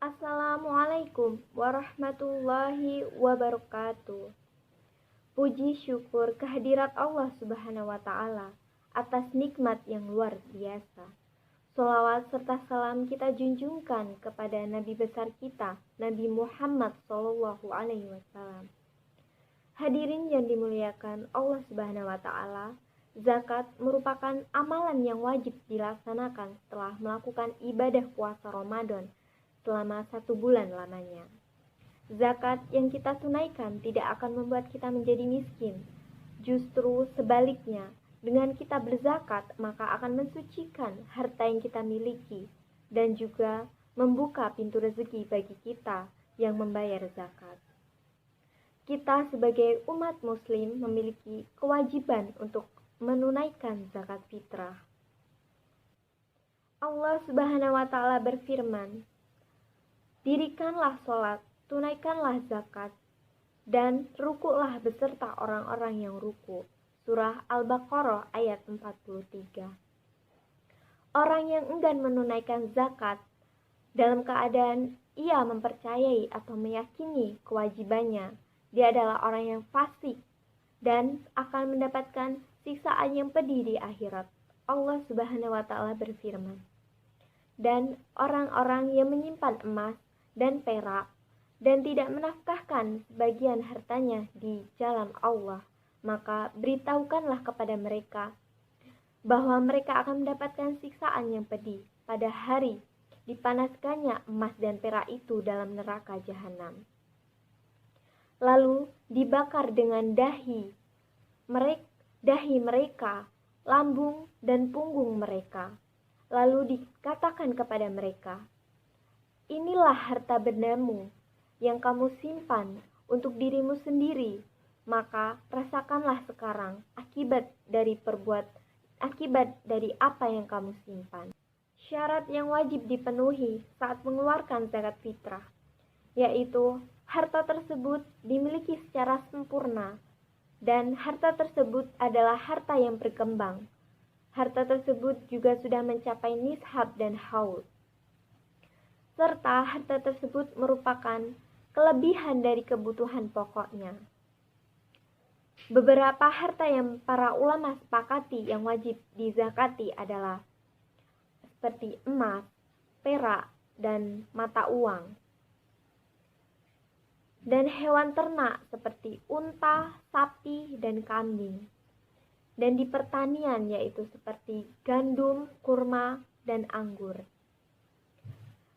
Assalamualaikum warahmatullahi wabarakatuh. Puji syukur kehadirat Allah Subhanahu wa Ta'ala atas nikmat yang luar biasa. Sholawat serta salam kita junjungkan kepada Nabi besar kita, Nabi Muhammad Sallallahu Alaihi Wasallam. Hadirin yang dimuliakan Allah Subhanahu wa Ta'ala, zakat merupakan amalan yang wajib dilaksanakan setelah melakukan ibadah puasa Ramadan selama 1 bulan lamanya. Zakat yang kita tunaikan tidak akan membuat kita menjadi miskin. Justru sebaliknya, dengan kita berzakat maka akan mensucikan harta yang kita miliki dan juga membuka pintu rezeki bagi kita yang membayar zakat. Kita sebagai umat muslim memiliki kewajiban untuk menunaikan zakat fitrah. Allah Subhanahu wa Ta'ala berfirman, "Dirikanlah sholat, tunaikanlah zakat, dan rukuklah beserta orang-orang yang ruku." Surah Al-Baqarah ayat 43. Orang yang enggan menunaikan zakat dalam keadaan ia mempercayai atau meyakini kewajibannya, dia adalah orang yang fasik dan akan mendapatkan siksaan yang pedih di akhirat. Allah Subhanahu wa Ta'ala berfirman, "Dan orang-orang yang menyimpan emas dan perak dan tidak menafkahkan sebagian hartanya di jalan Allah, maka beritahukanlah kepada mereka bahwa mereka akan mendapatkan siksaan yang pedih pada hari dipanaskannya emas dan perak itu dalam neraka jahanam. Lalu dibakar dengan dahi mereka, lambung dan punggung mereka. Lalu dikatakan kepada mereka, 'Inilah harta bendamu yang kamu simpan untuk dirimu sendiri, maka rasakanlah sekarang akibat dari apa yang kamu simpan.'" Syarat yang wajib dipenuhi saat mengeluarkan zakat fitrah, yaitu harta tersebut dimiliki secara sempurna dan harta tersebut adalah harta yang berkembang. Harta tersebut juga sudah mencapai nishab dan haul, serta harta tersebut merupakan kelebihan dari kebutuhan pokoknya. Beberapa harta yang para ulama sepakati yang wajib dizakati adalah seperti emas, perak, dan mata uang. Dan hewan ternak seperti unta, sapi, dan kambing. Dan di pertanian yaitu seperti gandum, kurma, dan anggur.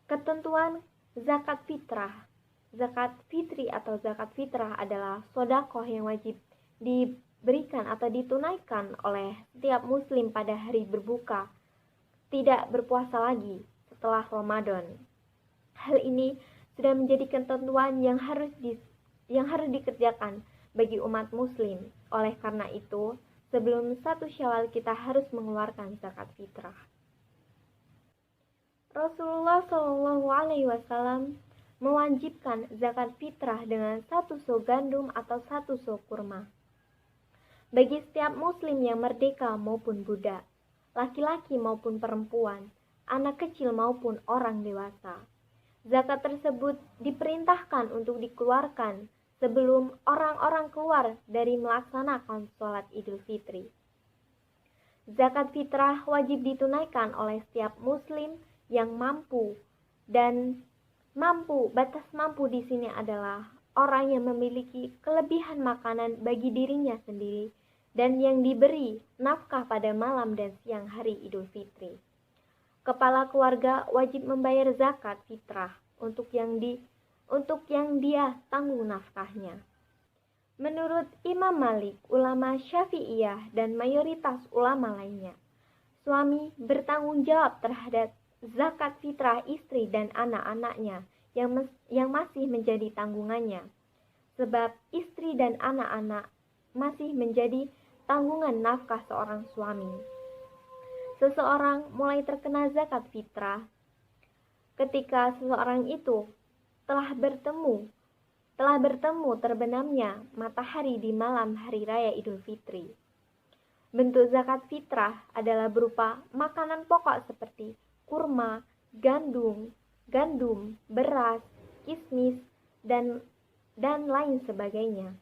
Ketentuan zakat fitrah. Zakat fitri atau zakat fitrah adalah sedekah yang wajib diberikan atau ditunaikan oleh setiap muslim pada hari berbuka, tidak berpuasa lagi setelah Ramadan. Hal ini sudah menjadi ketentuan yang harus dikerjakan bagi umat muslim. Oleh karena itu, sebelum 1 Syawal kita harus mengeluarkan zakat fitrah. Rasulullah Shallallahu Alaihi Wasallam mewajibkan zakat fitrah dengan 1 sok gandum atau 1 sok kurma bagi setiap muslim yang merdeka maupun budak, laki-laki maupun perempuan, anak kecil maupun orang dewasa. Zakat tersebut diperintahkan untuk dikeluarkan sebelum orang-orang keluar dari melaksanakan sholat Idul Fitri. Zakat fitrah wajib ditunaikan oleh setiap muslim yang mampu, dan batas mampu di sini adalah orang yang memiliki kelebihan makanan bagi dirinya sendiri dan yang diberi nafkah pada malam dan siang hari Idul Fitri. Kepala keluarga wajib membayar zakat fitrah untuk yang dia tanggung nafkahnya. Menurut Imam Malik, ulama Syafi'iyah, dan mayoritas ulama lainnya, suami bertanggung jawab terhadap zakat fitrah istri dan anak-anaknya yang masih menjadi tanggungannya, sebab istri dan anak-anak masih menjadi tanggungan nafkah seorang suami. Seseorang mulai terkena zakat fitrah ketika seseorang itu telah bertemu terbenamnya matahari di malam hari raya Idul Fitri. Bentuk zakat fitrah adalah berupa makanan pokok seperti kurma, gandum, gandum, beras, kismis, dan lain sebagainya.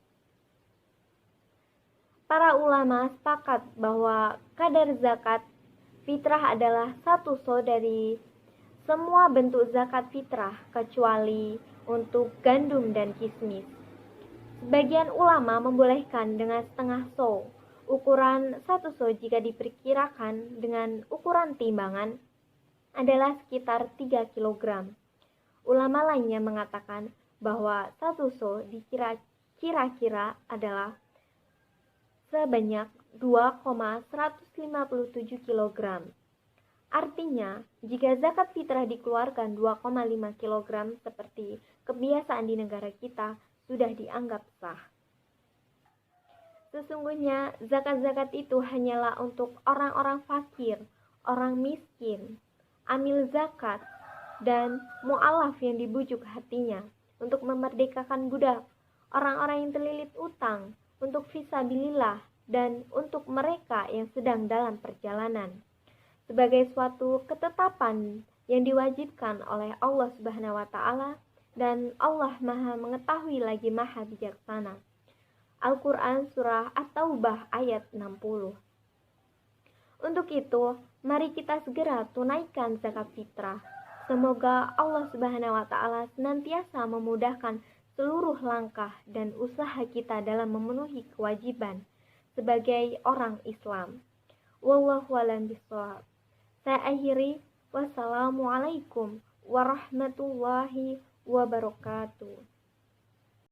Para ulama sepakat bahwa kadar zakat fitrah adalah 1/3 dari semua bentuk zakat fitrah kecuali untuk gandum dan kismis. Sebagian ulama membolehkan dengan setengah so. Ukuran 1 so jika diperkirakan dengan ukuran timbangan adalah sekitar 3 kg. Ulama lainnya mengatakan bahwa 1 so kira-kira adalah sebanyak 2,157 kg. Artinya, jika zakat fitrah dikeluarkan 2,5 kg seperti kebiasaan di negara kita, sudah dianggap sah. Sesungguhnya, zakat-zakat itu hanyalah untuk orang-orang fakir, orang miskin, amil zakat, dan mu'alaf yang dibujuk hatinya untuk memerdekakan budak, orang-orang yang terlilit utang, untuk fisabilillah, dan untuk mereka yang sedang dalam perjalanan. Sebagai suatu ketetapan yang diwajibkan oleh Allah Subhanahu wa Ta'ala, dan Allah Maha Mengetahui lagi Maha Bijaksana. Al-Quran Surah At-Taubah ayat 60. Untuk itu, mari kita segera tunaikan zakat fitrah. Semoga Allah Subhanahu wa Ta'ala senantiasa memudahkan seluruh langkah dan usaha kita dalam memenuhi kewajiban sebagai orang Islam. Wallahu a'lam bishawab. Saya akhiri, wassalamualaikum warahmatullahi wabarakatuh.